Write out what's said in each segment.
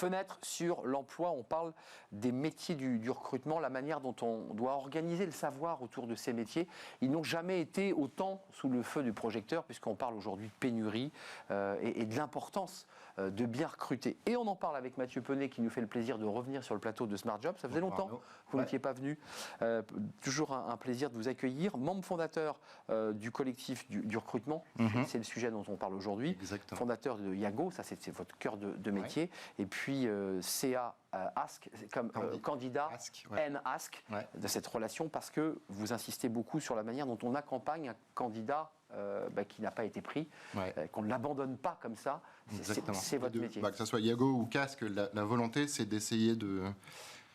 fenêtre sur l'emploi, on parle des métiers du recrutement, la manière dont on doit organiser le savoir autour de ces métiers. Ils n'ont jamais été autant sous le feu du projecteur, puisqu'on parle aujourd'hui de pénurie et de l'importance de bien recruter. Et on en parle avec Mathieu Penet, qui nous fait le plaisir de revenir sur le plateau de Smart Job. Ça faisait longtemps que vous n'étiez pas venu. Toujours un plaisir de vous accueillir. Membre fondateur du collectif du recrutement, c'est le sujet dont on parle aujourd'hui. Exactement. Fondateur de Yago, ça c'est votre cœur de métier. Et puis CA Ask, comme candidat, N-Ask, de cette relation, parce que vous insistez beaucoup sur la manière dont on accompagne un candidat qui n'a pas été pris, qu'on ne l'abandonne pas comme ça. C'est votre métier. Que ce soit Yago ou Casque, la volonté, c'est d'essayer de,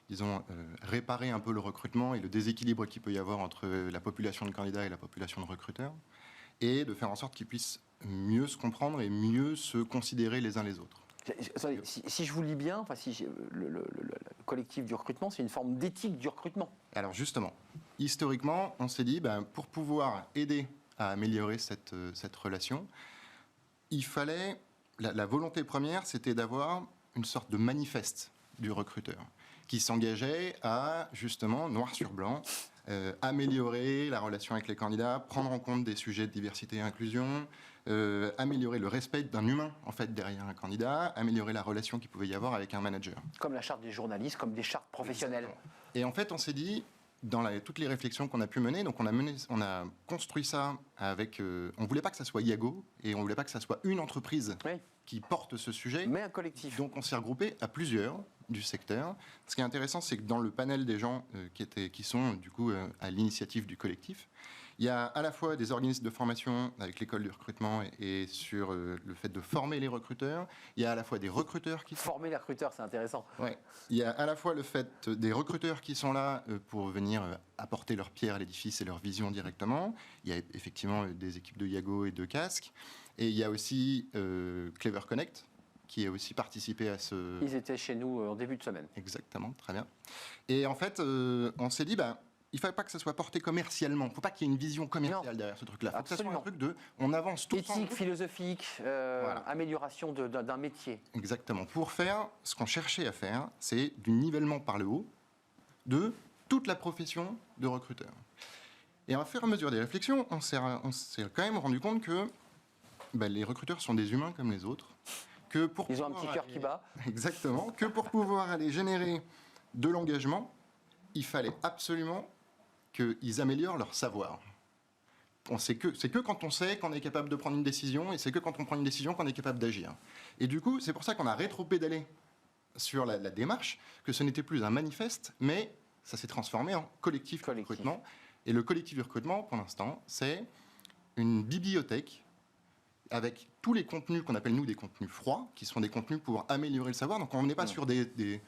disons, réparer un peu le recrutement et le déséquilibre qu'il peut y avoir entre la population de candidats et la population de recruteurs, et de faire en sorte qu'ils puissent mieux se comprendre et mieux se considérer les uns les autres. Si je vous lis bien, le collectif du recrutement, c'est une forme d'éthique du recrutement. Alors justement, historiquement, on s'est dit, pour pouvoir aider à améliorer cette relation, il fallait, la volonté première, c'était d'avoir une sorte de manifeste du recruteur, qui s'engageait à, justement, noir sur blanc, améliorer la relation avec les candidats, prendre en compte des sujets de diversité et inclusion, améliorer le respect d'un humain, en fait, derrière un candidat, améliorer la relation qu'il pouvait y avoir avec un manager. Comme la charte des journalistes, comme des chartes professionnelles. Exactement. Et en fait, on s'est dit, dans toutes les réflexions qu'on a pu mener, donc on a construit ça avec... on ne voulait pas que ça soit Yago, et on ne voulait pas que ça soit une entreprise qui porte ce sujet. Mais un collectif. Donc on s'est regroupé à plusieurs du secteur. Ce qui est intéressant, c'est que dans le panel des gens qui sont du coup à l'initiative du collectif, il y a à la fois des organismes de formation avec l'école du recrutement et sur le fait de former les recruteurs. Il y a à la fois des recruteurs qui... Former les recruteurs, c'est intéressant. Ouais. Il y a à la fois le fait des recruteurs qui sont là pour venir apporter leur pierre à l'édifice et leur vision directement. Il y a effectivement des équipes de Yago et de Casque. Et il y a aussi Clever Connect, qui a aussi participé à ce... Ils étaient chez nous en début de semaine. Exactement, très bien. Et en fait, on s'est dit, il ne fallait pas que ça soit porté commercialement. Il ne faut pas qu'il y ait une vision commerciale derrière ce truc-là. Il faut que ça soit un truc on avance tout ensemble. Éthique, philosophique, amélioration d'un métier. Exactement. Pour faire, ce qu'on cherchait à faire, c'est du nivellement par le haut de toute la profession de recruteur. Et à faire à mesure des réflexions, on s'est quand même rendu compte que les recruteurs sont des humains comme les autres. Ils ont un petit cœur qui bat. Exactement. Que pour pouvoir aller générer de l'engagement, il fallait absolument qu'ils améliorent leur savoir. C'est que quand on sait qu'on est capable de prendre une décision, et c'est que quand on prend une décision qu'on est capable d'agir. Et du coup, c'est pour ça qu'on a rétro-pédalé sur la démarche, que ce n'était plus un manifeste, mais ça s'est transformé en collectif de recrutement. Et le collectif de recrutement, pour l'instant, c'est une bibliothèque avec tous les contenus qu'on appelle, nous, des contenus froids, qui sont des contenus pour améliorer le savoir. Donc on n'est pas sur des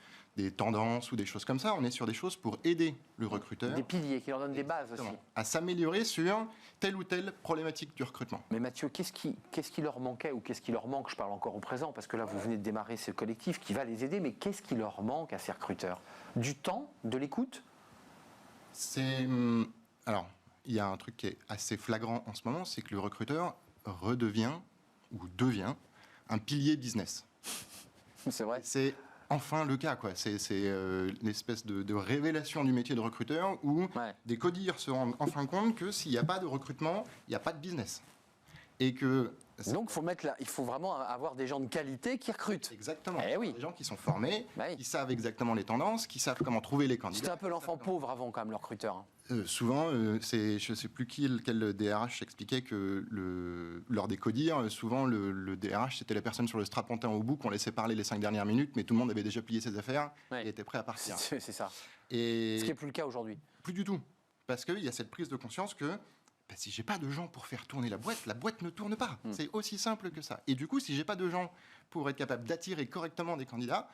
tendances ou des choses comme ça, on est sur des choses pour aider le recruteur. Des piliers qui leur donnent des bases aussi. À s'améliorer sur telle ou telle problématique du recrutement. Mais Mathieu, qu'est-ce qui leur manquait ou qu'est-ce qui leur manque? Je parle encore au présent, parce que là, vous venez de démarrer ce collectif qui va les aider, mais qu'est-ce qui leur manque à ces recruteurs? Du temps? De l'écoute? Alors, il y a un truc qui est assez flagrant en ce moment, c'est que le recruteur redevient ou devient un pilier business. C'est vrai. C'est enfin le cas, quoi. C'est l'espèce de révélation du métier de recruteur où des codires se rendent enfin compte que s'il n'y a pas de recrutement, il n'y a pas de business. Et que... Donc il faut vraiment avoir des gens de qualité qui recrutent. Exactement. Oui. Des gens qui sont formés, qui savent exactement les tendances, qui savent comment trouver les candidats. C'était un peu l'enfant pauvre avant quand même, le recruteur. Souvent, je ne sais plus quel DRH expliquait que lors des codires, souvent le DRH c'était la personne sur le strapontin au bout qu'on laissait parler les 5 dernières minutes, mais tout le monde avait déjà plié ses affaires et était prêt à partir. C'est ça. Et ce qui n'est plus le cas aujourd'hui. Plus du tout. Parce qu'il y a cette prise de conscience que si j'ai pas de gens pour faire tourner la boîte ne tourne pas. C'est aussi simple que ça. Et du coup, si j'ai pas de gens pour être capable d'attirer correctement des candidats,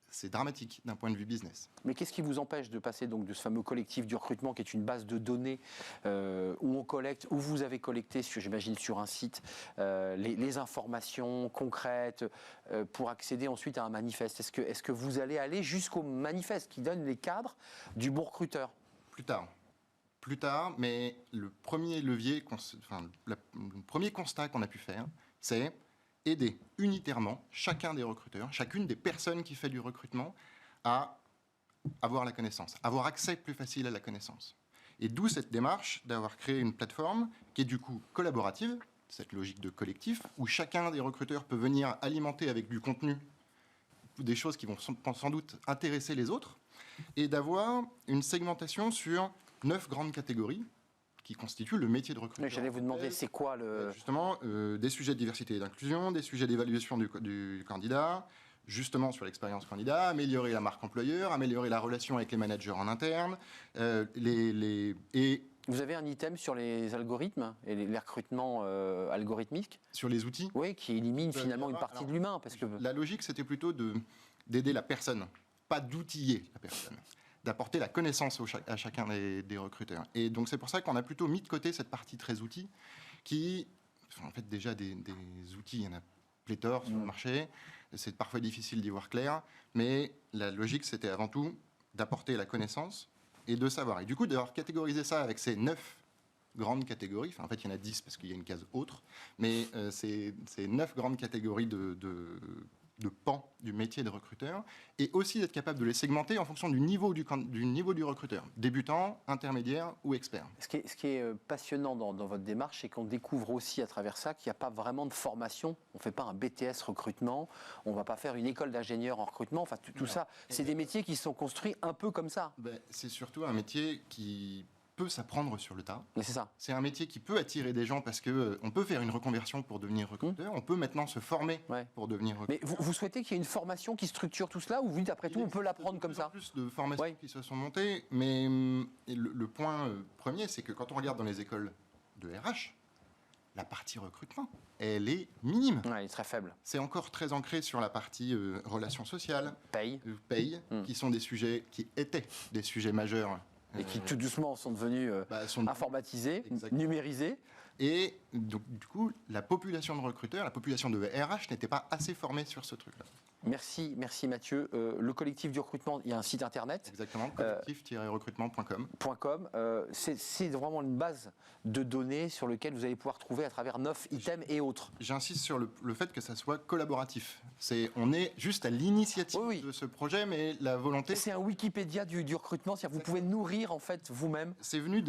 c'est dramatique d'un point de vue business. Mais qu'est-ce qui vous empêche de passer donc de ce fameux collectif du recrutement qui est une base de données où on collecte, où vous avez collecté, j'imagine sur un site, les informations concrètes pour accéder ensuite à un manifeste? Est-ce que vous allez aller jusqu'au manifeste qui donne les cadres du bon recruteur? Plus tard, mais le premier levier, le premier constat qu'on a pu faire, c'est aider unitairement chacun des recruteurs, chacune des personnes qui fait du recrutement à avoir la connaissance, avoir accès plus facile à la connaissance. Et d'où cette démarche d'avoir créé une plateforme qui est du coup collaborative, cette logique de collectif, où chacun des recruteurs peut venir alimenter avec du contenu des choses qui vont sans doute intéresser les autres, et d'avoir une segmentation sur 9 grandes catégories qui constituent le métier de recruteur. J'allais vous demander, c'est quoi le... Justement, des sujets de diversité et d'inclusion, des sujets d'évaluation du candidat, justement sur l'expérience candidat, améliorer la marque employeur, améliorer la relation avec les managers en interne, et Vous avez un item sur les algorithmes et les recrutements algorithmiques? sur les outils. Oui, qui élimine finalement une partie de l'humain. Parce que... La logique, c'était plutôt d'aider la personne, pas d'outiller la personne, d'apporter la connaissance à chacun des recruteurs. Et donc c'est pour ça qu'on a plutôt mis de côté cette partie très outils, qui, en fait déjà des outils, il y en a pléthore sur le marché, c'est parfois difficile d'y voir clair, mais la logique, c'était avant tout d'apporter la connaissance et de savoir. Et du coup, d'avoir catégorisé ça avec ces 9 grandes catégories, enfin en fait il y en a 10 parce qu'il y a une case autre, mais c'est 9 grandes catégories de pans du métier de recruteur, et aussi d'être capable de les segmenter en fonction du niveau du recruteur, débutant, intermédiaire ou expert. Ce qui est passionnant dans votre démarche, c'est qu'on découvre aussi à travers ça qu'il n'y a pas vraiment de formation. On ne fait pas un BTS recrutement, on ne va pas faire une école d'ingénieur en recrutement, enfin tout ça, c'est des métiers qui sont construits un peu comme ça. C'est surtout un métier qui peut s'apprendre sur le tas. Mais c'est ça. C'est un métier qui peut attirer des gens parce qu'on peut faire une reconversion pour devenir recruteur, on peut maintenant se former pour devenir recruteur. Mais vous souhaitez qu'il y ait une formation qui structure tout cela, ou vous dites après tout on peut l'apprendre comme ça? Il y a plus de formations qui se sont montées, mais le point premier, c'est que quand on regarde dans les écoles de RH, la partie recrutement, elle est minime. Ouais, elle est très faible. C'est encore très ancré sur la partie relations sociales, paye, qui sont des sujets qui étaient des sujets majeurs. Et qui tout doucement sont devenus informatisés, numérisés. Et donc, du coup, la population de recruteurs, la population de RH n'était pas assez formée sur ce truc-là. Merci Mathieu. Le collectif du recrutement, il y a un site internet. Exactement, collectif-recrutement.com. C'est vraiment une base de données sur laquelle vous allez pouvoir trouver à travers 9 items et autres. J'insiste sur le fait que ça soit collaboratif. On est juste à l'initiative de ce projet, mais la volonté... C'est un Wikipédia du recrutement, c'est-à-dire que vous pouvez nourrir en fait vous-même. C'est venu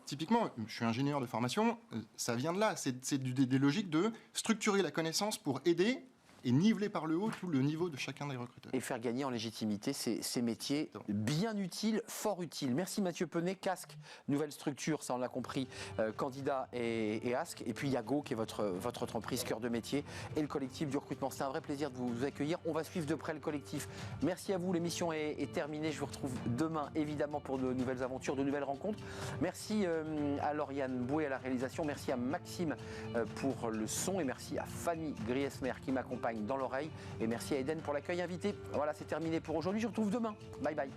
typiquement, je suis ingénieur de formation, ça vient de là. C'est des logiques de structurer la connaissance pour aider et niveler par le haut tout le niveau de chacun des recruteurs. Et faire gagner en légitimité ces métiers bien utiles, fort utiles. Merci Mathieu Penet, Casque, nouvelle structure, ça on l'a compris, Candidat et Ask. Et puis Yago qui est votre entreprise cœur de métier et le collectif du recrutement. C'est un vrai plaisir de vous accueillir. On va suivre de près le collectif. Merci à vous, l'émission est terminée. Je vous retrouve demain évidemment pour de nouvelles aventures, de nouvelles rencontres. Merci à Lauriane Boué à la réalisation. Merci à Maxime pour le son et merci à Fanny Griesmer qui m'accompagne dans l'oreille et merci à Eden pour l'accueil invité. Voilà, c'est terminé pour aujourd'hui. Je vous retrouve demain. Bye bye.